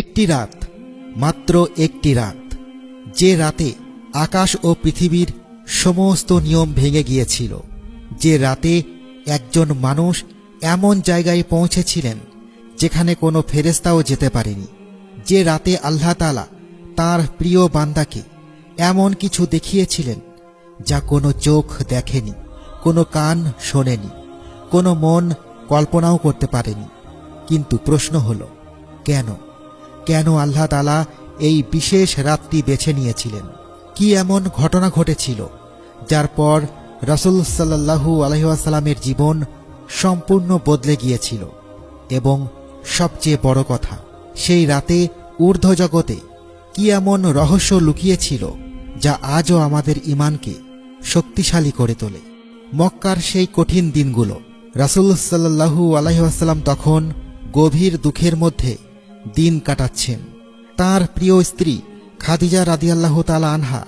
একটি রাত, মাত্র একটি রাত, যে রাতে আকাশ ও পৃথিবীর সমস্ত নিয়ম ভেঙে গিয়েছিল, যে রাতে একজন মানুষ এমন জায়গায় পৌঁছেছিলেন যেখানে কোনো ফেরেশতাও যেতে পারেনি, যে রাতে আল্লাহ তাআলা তাঁর প্রিয় বান্দাকে এমন কিছু দেখিয়েছিলেন যা কোনো চোখ দেখেনি, কোনো কান শোনেনি, কোনো মন কল্পনাও করতে পারেনি। কিন্তু প্রশ্ন হল, কেন কেন আল্লাহ তাআলা এই বিশেষ রাতটি বেছে নিয়েছিলেন? কি এমন ঘটনা ঘটেছিল যার পর রাসূল সাল্লাল্লাহু আলাইহি ওয়াসাল্লামের জীবন সম্পূর্ণ বদলে গিয়েছিল? এবং সবচেয়ে বড় কথা, সেই রাতে ঊর্ধ্ব জগতে কি এমন রহস্য লুকিয়েছিল যা আজও আমাদের ঈমানকে শক্তিশালী করে তোলে? মক্কার সেই কঠিন দিনগুলো, রাসূল সাল্লাল্লাহু আলাইহি ওয়াসাল্লাম তখন গভীর দুঃখের মধ্যে দিন কাটাচ্ছেন। তার প্রিয় স্ত্রী খাদিজা রাদিয়াল্লাহু তাআলা আনহা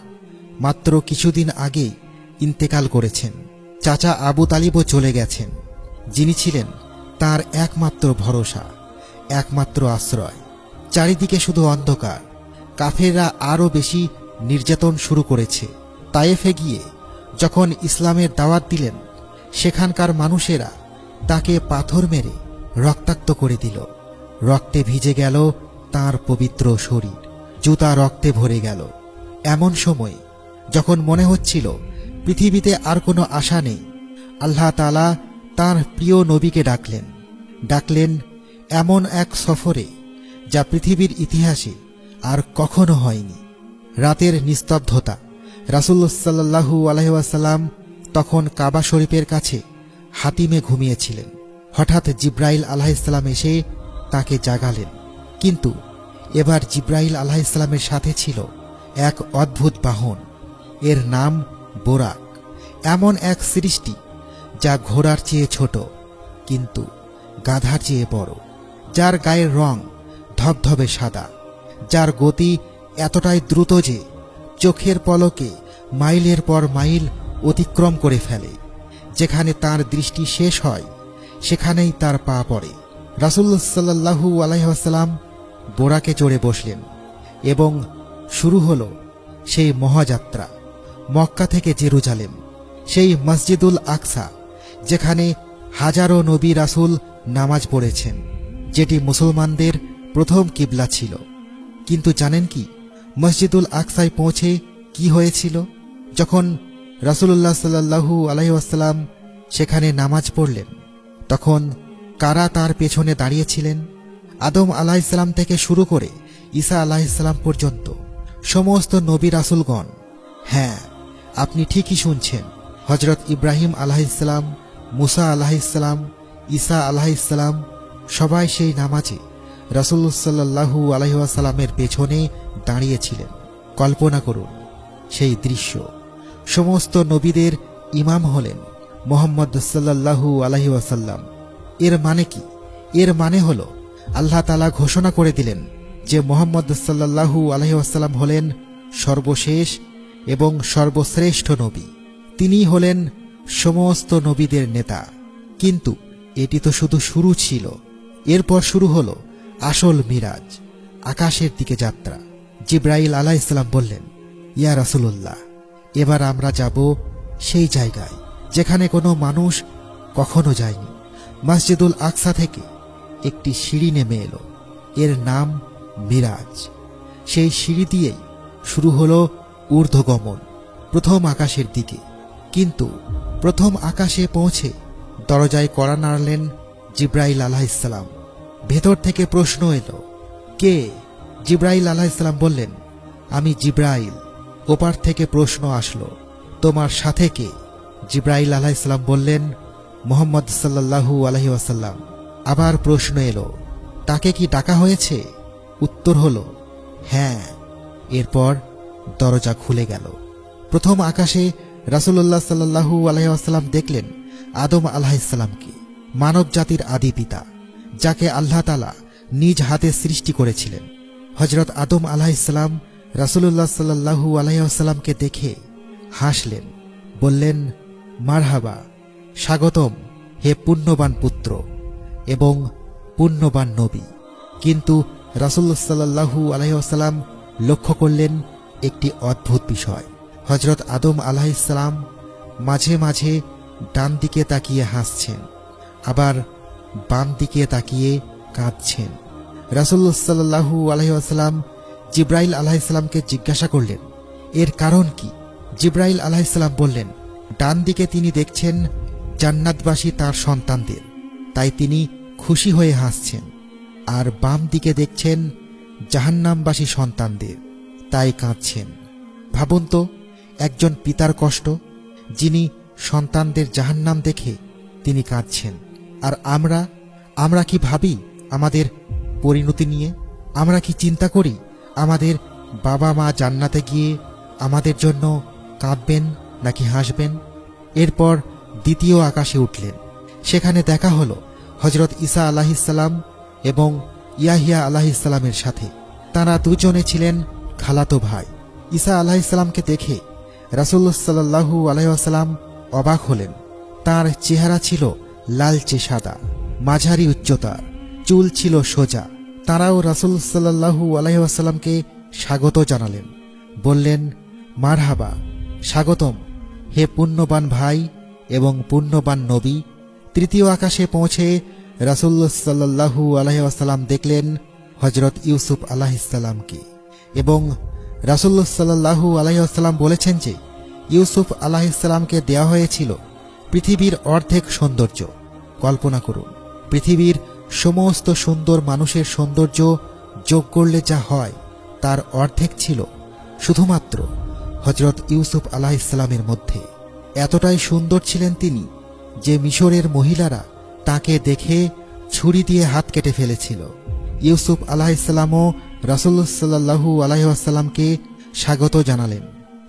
মাত্র কিছুদিন আগে ইন্তেকাল করেছেন। চাচা আবু তালিবও চলে গেছেন, যিনি ছিলেন তার একমাত্র ভরসা, একমাত্র আশ্রয়। চারিদিকে শুধু অন্ধকার। কাফেররা আরও বেশি নির্যাতন শুরু করেছে। তায়েফে গিয়ে যখন ইসলামের দাওয়াত দিলেন, সেখানকার মানুষেরা তাকে পাথর মেরে রক্তাক্ত করে দিল। রক্তে ভিজে গেল তার পবিত্র শরীর, জুতা রক্তে ভরে গেল। এমন সময় যখন মনে হচ্ছিল পৃথিবীতে আর কোনো আশা নেই, আল্লাহ তাআলা তাঁর প্রিয় নবীকে ডাকলেন এমন এক সফরে যা পৃথিবীর ইতিহাসে আর কখনো হয়নি। রাতের নিস্তব্ধতা। রাসূল সাল্লাল্লাহু আলাইহি ওয়াসাল্লাম তখন কাবা শরীফের কাছে হাতিমে ঘুমিয়েছিলেন। হঠাৎ জিব্রাইল আলাইহিসসালাম এসে তাকে জাগালেন। কিন্তু এবার জিব্রাইল আলাইহিসসালামের সাথে ছিল এক অদ্ভুত বাহন। এর নাম বোরাক। এমন এক সৃষ্টি যা ঘোড়ার চেয়ে ছোট কিন্তু গাধার চেয়ে বড়, যার গায়ের রং ধবধবে সাদা, যার গতি এতটাই দ্রুত যে চোখের পলকে মাইলের পর মাইল অতিক্রম করে ফেলে। যেখানে তার দৃষ্টি শেষ হয় সেখানেই তার পা পড়ে। রাসূল সাল্লাল্লাহু আলাইহি ওয়াসাল্লাম বোরাকে চড়ে বসলেন এবং শুরু হলো সেই মহাযাত্রা। মক্কা থেকে জেরুজালেম, সেই মসজিদুল আকসা যেখানে হাজারো নবী রাসূল নামাজ পড়েছেন, যেটি মুসলমানদের প্রথম কিবলা ছিল। কিন্তু জানেন কি, মসজিদুল আকসায় পৌঁছে কি হয়েছিল? যখন রাসূলুল্লাহ সাল্লাল্লাহু আলাইহি ওয়াসাল্লাম সেখানে নামাজ পড়লেন, তখন কারা তার পেছনে দাঁড়িয়েছিলেন? আদম আলাইহিসসালাম থেকে শুরু করে ঈসা আলাইহিসসালাম পর্যন্ত সমস্ত নবী রাসূলগণ। হ্যাঁ, আপনি ঠিকই শুনছেন। হযরত ইব্রাহিম আলাইহিসসালাম, মুসা আলাইহিসসালাম, ঈসা আলাইহিসসালাম সবাই সেই নামাজে রাসূল সাল্লাল্লাহু আলাইহি ওয়াসাল্লামের পেছনে দাঁড়িয়েছিলেন। কল্পনা করুন সেই দৃশ্য। সমস্ত নবীদের ইমাম হলেন মুহাম্মদ সাল্লাল্লাহু আলাইহি ওয়াসাল্লাম। এর মানে কি? এর মানে হলো আল্লাহ তাআলা ঘোষণা করে দিলেন যে মুহাম্মদ সাল্লাল্লাহু আলাইহি ওয়াসাল্লাম হলেন সর্বশেষ এবং সর্বশ্রেষ্ঠ নবী। তিনি হলেন সমস্ত নবীদের নেতা। কিন্তু এটি তো শুধু শুরু ছিল। এরপর শুরু হলো আসল মিরাজ, আকাশের দিকে যাত্রা। জিব্রাইল আলাইহিসসালাম বললেন, ইয়া রাসূলুল্লাহ, এবার আমরা যাব সেই জায়গায় যেখানে কোনো মানুষ কখনো যায়নি। মসজিদুল আকসা থেকে একটি সিঁড়ি নেমে এলো। এর নাম মিরাজ। সেই সিঁড়ি দিয়েই শুরু হলো ঊর্ধ্বগমন, প্রথম আকাশের দিকে। কিন্তু প্রথম আকাশে পৌঁছে দরজায় কড়া নাড়লেন জিব্রাইল আলাইহিসসালাম। ভেতর থেকে প্রশ্ন এলো, কে? জিব্রাইল আলাইহিসসালাম বললেন, আমি জিব্রাইল। ওপার থেকে প্রশ্ন আসলো, তোমার সাথে কে? জিব্রাইল আলাইহিসসালাম বললেন, মুহাম্মদ সাল্লাল্লাহু আলাইহি ওয়াসাল্লাম। আবার প্রশ্ন এলো, তাকে কি ডাকা হয়েছে? উত্তর হলো, হ্যাঁ। এরপর দরজা খুলে গেল। প্রথম আকাশে রাসূলুল্লাহ সাল্লাল্লাহু আলাইহি ওয়াসাল্লাম দেখলেন আদম আলাইহিসসালামকে, মানব জাতির আদি পিতা, যাকে আল্লাহ তাআলা নিজ হাতে সৃষ্টি করেছিলেন। হযরত আদম আলাইহিসসালাম রাসূলুল্লাহ সাল্লাল্লাহু আলাইহি ওয়াসাল্লামকে দেখে হাসলেন, বললেন, মারহাবা, স্বাগতম হে পুণ্যবান পুত্র এবং পুণ্যবান নবী। কিন্তু রাসূলুল্লাহ সাল্লাল্লাহু আলাইহি ওয়াসাল্লাম লক্ষ্য করলেন একটি অদ্ভুত বিষয়। হযরত আদম আলাইহিস সালাম মাঝে মাঝে ডান দিকে তাকিয়ে হাসছেন, আবার বাম দিকে তাকিয়ে কাঁদছেন। রাসূলুল্লাহ সাল্লাল্লাহু আলাইহি ওয়াসাল্লাম জিবরাইল আলাইহিস সালামকে জিজ্ঞাসা করলেন, এর কারণ কি? জিবরাইল আলাইহিস সালাম বললেন, ডান দিকে তিনি দেখছেন জান্নাতবাসী তার সন্তানদের, তাই তিনি খুশি হয়ে হাসছেন, আর বাম দিকে দেখছেন জাহান্নামবাসী সন্তানদের, তাই কাঁদছেন। ভাবুন তো, একজন পিতার কষ্ট, যিনি সন্তানদের জাহান্নাম দেখে তিনি কাঁদছেন। আর আমরা কি ভাবি আমাদের পরিণতি নিয়ে? আমরা কি চিন্তা করি আমাদের বাবা মা জান্নাতে গিয়ে আমাদের জন্য কাঁদবেন নাকি হাসবেন? এরপর দ্বিতীয় আকাশে উঠলেন। সেখানে দেখা হলো হযরত ঈসা আলাইহিস সালাম এবং ইয়াহিয়া আলাইহিস সালামের সাথে। তারা দুজনে ছিলেন খালাতো ভাই। ঈসা আলাইহিস সালামকে দেখে রাসূলুল্লাহ সাল্লাল্লাহু আলাইহি ওয়াসাল্লাম অবাক হলেন। তার চেহারা ছিল লালচে সাদা, মাঝারি উচ্চতার, চুল ছিল সোজা। তারাও রাসূলুল্লাহ সাল্লাল্লাহু আলাইহি ওয়াসাল্লামকে স্বাগত জানালেন, বললেন, মারহাবা, স্বাগতম হে পুণ্যবান ভাই এবং পুণ্যবান নবী। তৃতীয় আকাশে পৌঁছে রাসূলুল্লাহ সাল্লাল্লাহু আলাইহি ওয়াসাল্লাম দেখলেন হযরত ইউসুফ আলাইহিস সালামকে, এবং রাসূলুল্লাহ সাল্লাল্লাহু আলাইহি ওয়াসাল্লাম বলেছেন যে ইউসুফ আলাইহিস সালামকে দেওয়া হয়েছিল পৃথিবীর অর্ধেক সৌন্দর্য। কল্পনা করুন, পৃথিবীর সমস্ত সুন্দর মানুষের সৌন্দর্য যোগ করলে যা হয় তার অর্ধেক ছিল শুধুমাত্র হযরত ইউসুফ আলাইহিস সালামের মধ্যে। এতটাই সুন্দর ছিলেন তিনি যে মিশরের মহিলারা তাকে দেখে ছুরি দিয়ে হাত কেটে ফেলেছিল। ইউসুফ আলাইহিস সালামও রাসূলুল্লাহ সাল্লাল্লাহু আলাইহি ওয়াসাল্লামকে স্বাগত জানালেন।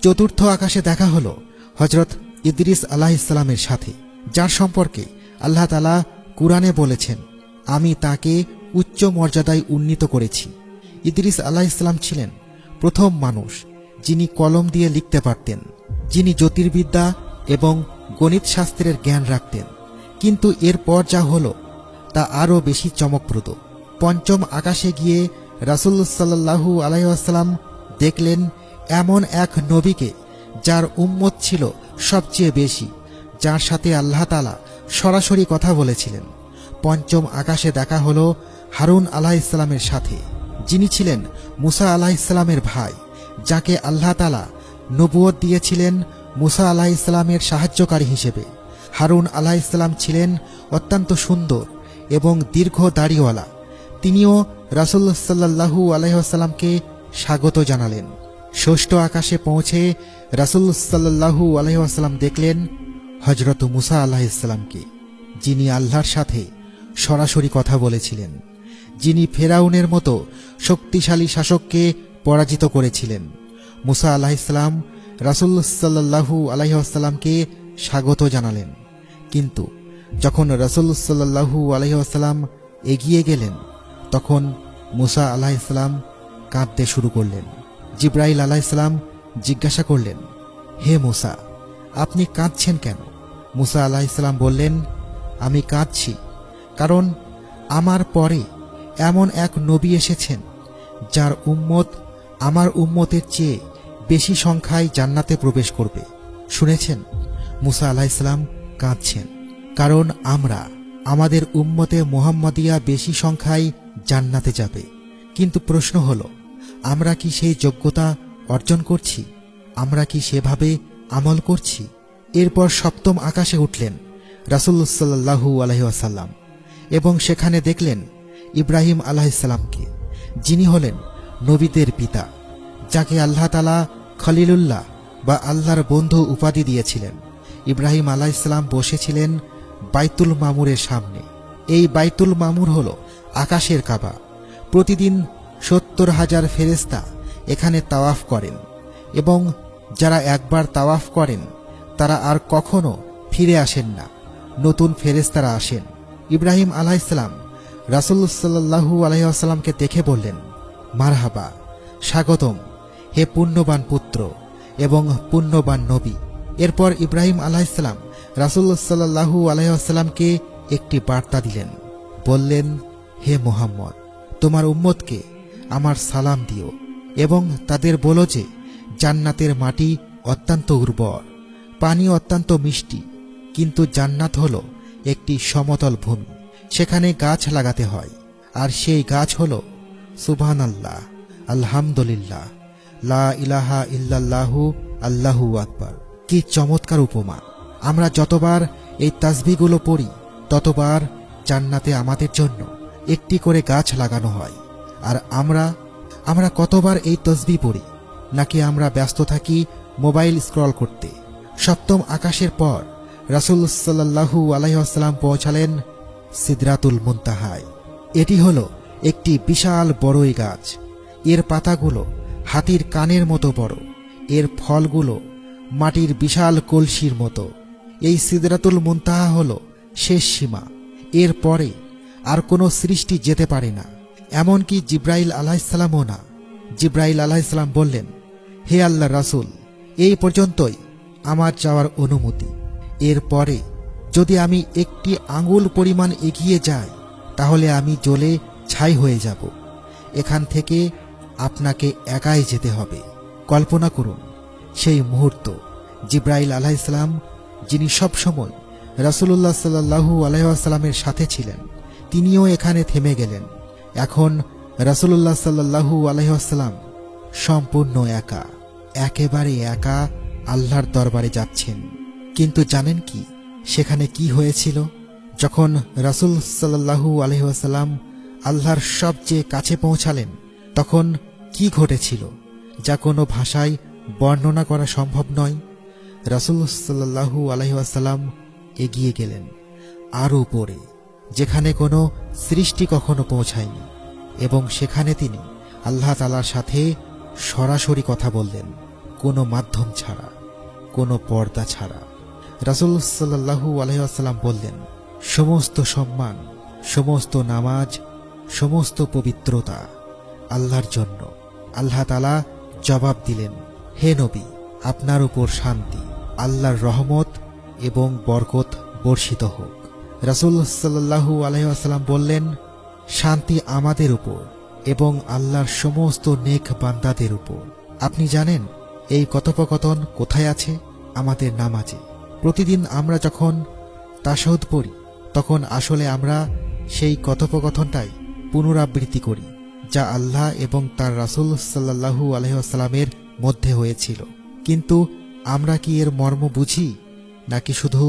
চতুর্থ আকাশে দেখা হলো হযরত ইদ্রিস আলাইহিস সালামের সাথে, যার সম্পর্কে আল্লাহ তাআলা কুরআনে বলেছেন, আমি তাকে উচ্চ মর্যাদায় উন্নীত করেছি। ইদ্রিস আলাইহিস সালাম ছিলেন প্রথম মানুষ যিনি কলম দিয়ে লিখতে পারতেন, যিনি জ্যোতির্বিদ্যা এবং গণিত শাস্ত্রের জ্ঞান রাখতেন। কিন্তু এরপর যা হলো তা আরও বেশি চমকপ্রদ। পঞ্চম আকাশে গিয়ে রাসূলুল্লাহ সাল্লাল্লাহু আলাইহি ওয়াসাল্লাম দেখলেন এমন এক নবীকে যার উম্মত ছিল সবচেয়ে বেশি, যার সাথে আল্লাহ তাআলা সরাসরি কথা বলেছিলেন। পঞ্চম আকাশে দেখা হলো হারুন আলাইহিস সালামের সাথে, যিনি ছিলেন মুসা আলাইহিস সালামের ভাই, যাকে আল্লাহ তাআলা নবুয়ত দিয়েছিলেন মুসা আলাইহিস সালামের সাহায্যকারী হিসেবে। হারুন আলাইহিস সালাম ছিলেন অত্যন্ত সুন্দর এবং দীর্ঘ দাড়িওয়ালা। তিনিও রাসূলুল্লাহ সাল্লাল্লাহু আলাইহি ওয়াসাল্লামকে স্বাগত জানালেন। ষষ্ঠ আকাশে পৌঁছে রাসূলুল্লাহ সাল্লাল্লাহু আলাইহি ওয়াসাল্লাম দেখলেন হযরত মুসা আলাইহিস সালামকে, যিনি আল্লাহর সাথে সরাসরি কথা বলেছিলেন, যিনি ফেরাউনের মতো শক্তিশালী শাসককে পরাজিত করেছিলেন। মুসা আলাইহিস সালাম রাসূলুল্লাহ সাল্লাল্লাহু আলাইহি ওয়াসাল্লামকে স্বাগত জানালেন। কিন্তু যখন রাসূলুল্লাহ সাল্লাল্লাহু আলাইহি ওয়াসাল্লাম এগিয়ে গেলেন, তখন মুসা আলাইহিস সালাম কাঁদতে শুরু করলেন। জিবরাইল আলাইহিস সালাম জিজ্ঞাসা করলেন, হে মুসা, আপনি কাঁদছেন কেন? মুসা আলাইহিস সালাম বললেন, আমি কাঁদছি কারণ আমার পরে এমন এক নবী এসেছেন যার উম্মত আমার উম্মতের চেয়ে বেশি সংখ্যায় জান্নাতে প্রবেশ করবে। শুনেছেন, মুসা আলাইহিস সালাম কাঁদছেন কারণ আমাদের উম্মতে মুহাম্মাদিয়া বেশি সংখ্যায় জান্নাতে যাবে। কিন্তু প্রশ্ন হলো, আমরা কি সেই যোগ্যতা অর্জন করছি? আমরা কি সেভাবে আমল করছি? এরপর সপ্তম আকাশে উঠলেন রাসূলুল্লাহ সাল্লাল্লাহু আলাইহি ওয়াসাল্লাম, এবং সেখানে দেখলেন ইব্রাহিম আলাইহিস সালামকে, যিনি হলেন নবীদের পিতা, যাকে আল্লাহ তাআলা খলিলুল্লাহ বা আল্লাহর বন্ধু উপাধি দিয়েছিলেন। ইব্রাহিম আলাইহিস সালাম বসেছিলেন বাইতুল মামুরের সামনে। এই বাইতুল মামুর হল আকাশের কাবা। প্রতিদিন ৭০,০০০ ফেরেশতা এখানে তাওয়াফ করেন, এবং যারা একবার তাওয়াফ করেন তারা আর কখনো ফিরে আসেন না, নতুন ফেরেশতারা আসেন। ইব্রাহিম আলাইহিস সালাম রাসূলুল্লাহ সাল্লাল্লাহু আলাইহি ওয়াসাল্লামকে দেখে বললেন, মারহাবা, স্বাগতম হে পুণ্যবান পুত্র এবং পুণ্যবান নবী। এরপর ইব্রাহিম আলাইহিস সালাম রাসূলুল্লাহ সাল্লাল্লাহু আলাইহি ওয়াসাল্লামকে একটি বার্তা দিলেন। বললেন, হে মুহাম্মদ, তোমার উম্মতকে আমার সালাম দিও এবং তাদের বলো যে জান্নাতের মাটি অত্যন্ত উর্বর, পানি অত্যন্ত মিষ্টি, কিন্তু জান্নাত হলো একটি সমতল ভূমি, সেখানে গাছ লাগাতে হয়, আর সেই গাছ হলো সুবহানাল্লাহ, আলহামদুলিল্লাহ, লা ইলাহা ইল্লাল্লাহু, আল্লাহু আকবার। কি চমৎকার উপমা! আমরা যতবার এই তাসবিহগুলো পড়ি ততবার জান্নাতে আমাদের জন্য একটি করে গাছ লাগানো হয়। আর আমরা কতবার এই তাসবিহ পড়ি? নাকি আমরা ব্যস্ত থাকি মোবাইল স্ক্রল করতে? সপ্তম আকাশের পর রাসূল সাল্লাল্লাহু আলাইহি ওয়াসাল্লাম পৌঁছালেন সিদরাতুল মুনতাহায়। এটি হলো একটি বিশাল বড়ই গাছ। এর পাতাগুলো হাতির কানের মতো বড়, এর ফলগুলো মাটির বিশাল কলসির মতো। এই সিদরাতুল মুনতাহা হলো শেষ সীমা, এর পরে আর কোনো সৃষ্টি যেতে পারে না, এমনকি জিব্রাইল আলাইহিসসালামও না। জিব্রাইল আলাইহিসসালাম বললেন, হে আল্লাহর রাসূল, এই পর্যন্তই আমার যাওয়ার অনুমতি। এরপরে যদি আমি একটি আঙ্গুল পরিমাণ এগিয়ে যাই তাহলে আমি জ্বলে ছাই হয়ে যাব। এখান থেকে আপনাকে একাই যেতে হবে। কল্পনা করুন সেই মুহূর্ত। জিব্রাইল আলাইহিসসালাম, যিনি সবসময় রাসূলুল্লাহ সাল্লাল্লাহু আলাইহি ওয়াসাল্লামের সাথে ছিলেন, তিনিও এখানে থেমে গেলেন। এখন রাসূলুল্লাহ সাল্লাল্লাহু আলাইহি ওয়াসাল্লাম সম্পূর্ণ একা, একেবারে একা আল্লাহর দরবারে যাচ্ছেন। কিন্তু জানেন কি সেখানে কি হয়েছিল? যখন রাসূল সাল্লাল্লাহু আলাইহি ওয়াসাল্লাম আল্লাহর সবচেয়ে কাছে পৌঁছালেন, তখন কি ঘটেছিল যা কোনো ভাষায় বর্ণনা করা সম্ভব নয়। রাসূল সাল্লাল্লাহু আলাইহি ওয়াসাল্লাম এগিয়ে গেলেন আরও উপরে, যেখানে কোনো সৃষ্টি কখনো পৌঁছায়নি, এবং সেখানে তিনি আল্লাহ তাআলার সাথে সরাসরি কথা বললেন, কোনো মাধ্যম ছাড়া, কোনো পর্দা ছাড়া। রাসূল সাল্লাল্লাহু আলাইহি ওয়াসাল্লাম বললেন, সমস্ত সম্মান, সমস্ত নামাজ, সমস্ত পবিত্রতা আল্লাহর জন্য। আল্লাহ তাআলা জবাব দিলেন, হে নবী, আপনার উপর শান্তি, আল্লাহর রহমত এবং বরকত বর্ষিত হোক। রাসূল সাল্লাল্লাহু আলাইহি ওয়াসাল্লাম বললেন, শান্তি আমাদের উপর এবং আল্লাহর সমস্ত নেক বান্দাদের উপর। আপনি জানেন এই কথোপকথন কোথায় আছে? আমাদের নামাজে। প্রতিদিন আমরা যখন তাশাহুদ পড়ি তখন আসলে আমরা সেই কথোপকথনটাই পুনরাবৃত্তি করি, যা আল্লাহ এবং তার রাসূল সাল্লাল্লাহু আলাইহি ওয়াসাল্লামের মধ্যে হয়েছিল। কিন্তু আমরা কি এর মর্ম বুঝি, নাকি শুধু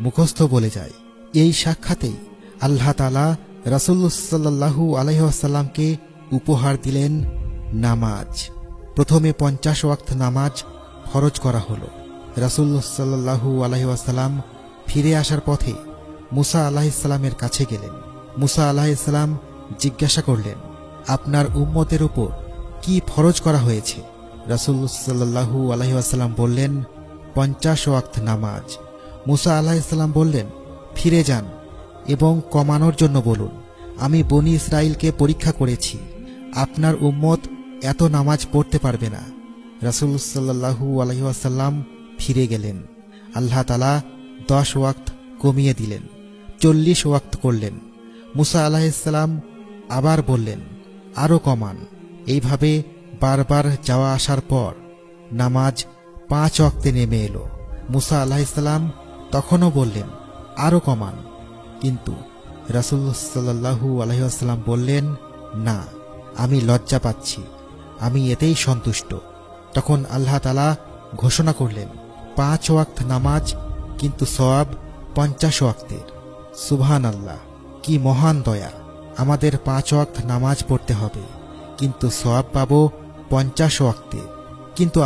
মুখস্থ বলে যাই? এই সাক্ষাতেই আল্লাহ তাআলা রাসূল সাল্লাল্লাহু আলাইহি ওয়াসাল্লামকে উপহার দিলেন নামাজ। প্রথমে 50 ওয়াক্ত নামাজ ফরজ করা হলো। রাসূল সাল্লাল্লাহু আলাইহি ওয়াসাল্লাম ফিরে আসার পথে মুসা আলাইহিস সালামের কাছে গেলেন। মুসা আলাইহিস সালাম জিজ্ঞাসা করলেন, আপনার উম্মতের উপর কি ফরজ করা হয়েছে? রাসূল সাল্লাল্লাহু আলাইহি ওয়াসাল্লাম বললেন, 50 ওয়াক্ত নামাজ। মুসা আলাইহিস সালাম বললেন, ফিরে যান এবং কমানোর জন্য বলুন, আমি বনী ইসরাইলকে পরীক্ষা করেছি, আপনার উম্মত এত নামাজ পড়তে পারবে না। রাসূল সাল্লাল্লাহু আলাইহি ওয়াসাল্লাম ফিরে গেলেন। আল্লাহ তাআলা 10 ওয়াক্ত কমিয়ে দিলেন, 40 ওয়াক্ত করলেন। মুসা আলাইহিস সালাম আবার বললেন, আরও কমান। এইভাবে বারবার যাওয়া আসার পর নামাজ 5 ওয়াক্তে নেমে এলো। মুসা আলাইহিস সালাম তখনও বললেন, আরও কমান। কিন্তু রাসূল সাল্লাল্লাহু আলাইহি ওয়াসাল্লাম বললেন, না, আমি লজ্জা পাচ্ছি, আমি এতেই সন্তুষ্ট। তখন আল্লাহ তাআলা ঘোষণা করলেন, 5 ওয়াক্ত নামাজ, কিন্তু সওয়াব 50 ওয়াক্তের। সুবহানাল্লাহ, কি মহান দয়া! আমাদের 5 ওয়াক্ত নামাজ পড়তে হবে, কিন্তু সওয়াব পাব 50 ওয়াক্তে। কিন্তু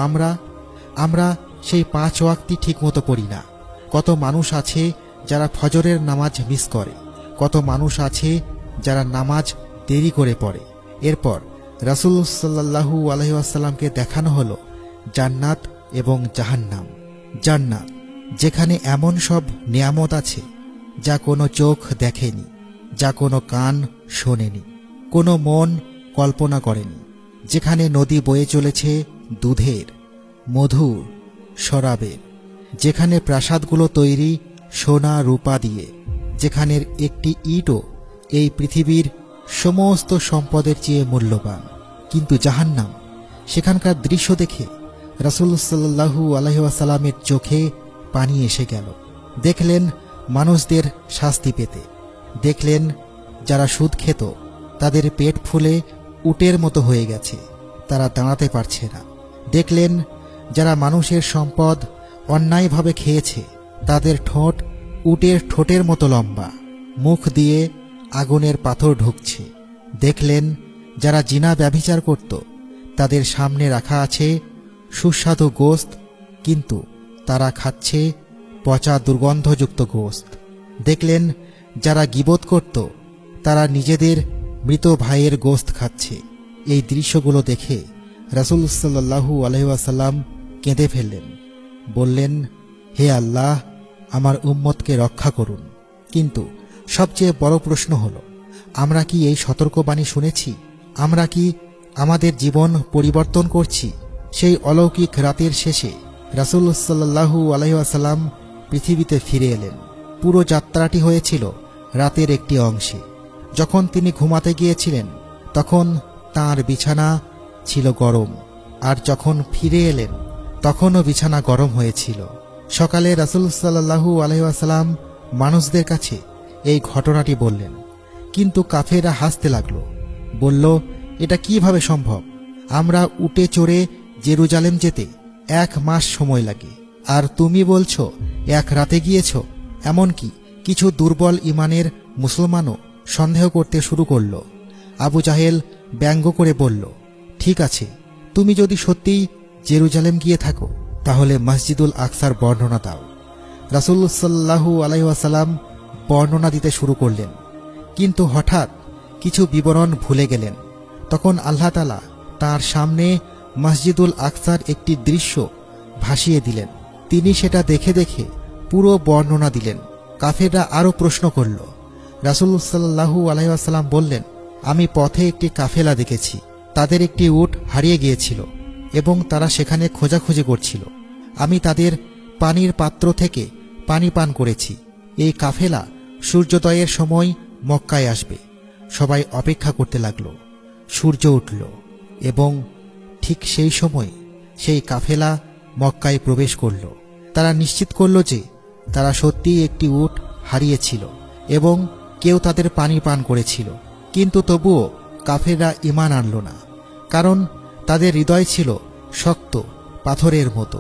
আমরা সেই 5 ওয়াক্তই ঠিকমতো পড়ি না। কত মানুষ আছে যারা ফজরের নামাজ মিস করে, কত মানুষ আছে যারা নামাজ দেরি করে পড়ে। এরপর রাসূল সাল্লাল্লাহু আলাইহি ওয়াসাল্লামকে দেখানো হলো জান্নাত এবং জাহান্নাম। জান্নাত, যেখানে এমন সব নিয়ামত আছে যা কোনো চোখ দেখেনি, যা কোনো কান শোনেনি, কোনো মন কল্পনা করেনি, যেখানে নদী বয়ে চলেছে দুধের, মধুর, শরাবের, যেখানে প্রাসাদগুলো তৈরি সোনা রূপা দিয়ে, যেখানের একটি ইটও এই পৃথিবীর সমস্ত সম্পদের চেয়ে মূল্যবান। কিন্তু জাহান্নাম, সেখানকার দৃশ্য দেখে রাসূল সাল্লাল্লাহু আলাইহি ওয়াসাল্লামের চোখে পানি এসে গেল। দেখলেন মানুষদের শাস্তি পেতে, দেখলেন যারা সুদ খেত তাদের পেট ফুলে উটের মতো হয়ে গেছে, তারা দাঁড়াতে পারছে না। দেখলেন যারা মানুষের সম্পদ অন্যায়ভাবে খেয়েছে তাদের ঠোঁট উটের ঠোঁটের মতো লম্বা, মুখ দিয়ে আগুনের পাথর ঢুকছে। দেখলেন যারা জিনা ব্যভিচার করত তাদের সামনে রাখা আছে সুস্বাদু গোশত, কিন্তু তারা খাচ্ছে পচা দুর্গন্ধযুক্ত গোশত। দেখলেন যারা গীবত করত তারা নিজেদের মৃত ভাইয়ের গোশত খাচ্ছে। এই দৃশ্যগুলো দেখে রাসূল সাল্লাল্লাহু আলাইহি ওয়াসাল্লাম কেঁদে ফেললেন, বললেন, হে আল্লাহ, আমার উম্মতকে রক্ষা করুন। কিন্তু সবচেয়ে বড় প্রশ্ন হলো, আমরা কি এই সতর্কবাণী শুনেছি? আমরা কি আমাদের জীবন পরিবর্তন করছি? সেই অলৌকিক রাতের শেষে রাসূল সাল্লাল্লাহু আলাইহি ওয়াসাল্লাম পৃথিবীতে ফিরে এলেন। পুরো যাত্রাটি হয়েছিল রাতের একটি অংশে। যখন তিনি ঘুমাতে গিয়েছিলেন তখন তাঁর বিছানা ছিল গরম, আর যখন ফিরে এলেন তখনও বিছানা গরম হয়েছিল। সকালে রাসূল সাল্লাল্লাহু আলাইহি ওয়াসাল্লাম মানুষদের কাছে এই ঘটনাটি বললেন, কিন্তু কাফেররা হাসতে লাগল, বলল, এটা কিভাবে সম্ভব? আমরা উটে চড়ে জেরুজালেম যেতে 1 মাস সময় লাগে, আর তুমি বলছো 1 রাতে গিয়েছ। এমনকি কিছু দুর্বল ইমানের মুসলমানও সন্দেহ করতে শুরু করল। আবু জাহেল ব্যঙ্গ করে বলল, ঠিক আছে, তুমি যদি সত্যিই জেরুজালেম গিয়ে থাকো তাহলে মসজিদুল আকসার বর্ণনা দাও। রাসূল সাল্লাল্লাহু আলাইহি ওয়াসাল্লাম বর্ণনা দিতে শুরু করলেন, কিন্তু হঠাৎ কিছু বিবরণ ভুলে গেলেন। তখন আল্লাহ তাআলা তাঁর সামনে মসজিদুল আকসার একটি দৃশ্য ভাসিয়ে দিলেন। তিনি সেটা দেখে দেখে পুরো বর্ণনা দিলেন। কাফেররা আরও প্রশ্ন করল। রাসূল সাল্লাল্লাহু আলাইহি ওয়াসাল্লাম বললেন, আমি পথে একটি কাফেলা দেখেছি, তাদের একটি উট হারিয়ে গিয়েছিল এবং তারা সেখানে খোঁজাখুঁজি করছিল। আমি তাদের পানির পাত্র থেকে পানি পান করেছি। এই কাফেলা সূর্যোদয়ের সময় মক্কায় আসবে। সবাই অপেক্ষা করতে লাগল। সূর্য উঠল এবং ঠিক সেই সময় সেই কাফেলা মক্কায় প্রবেশ করল। তারা নিশ্চিত করল যে তারা সত্যিই একটি উট হারিয়েছিল এবং কেউ তাদের পানি পান করেছিল। কিন্তু তবুও কাফেররা ঈমান আনল না, কারণ তাদের হৃদয় ছিল শক্ত পাথরের মতো।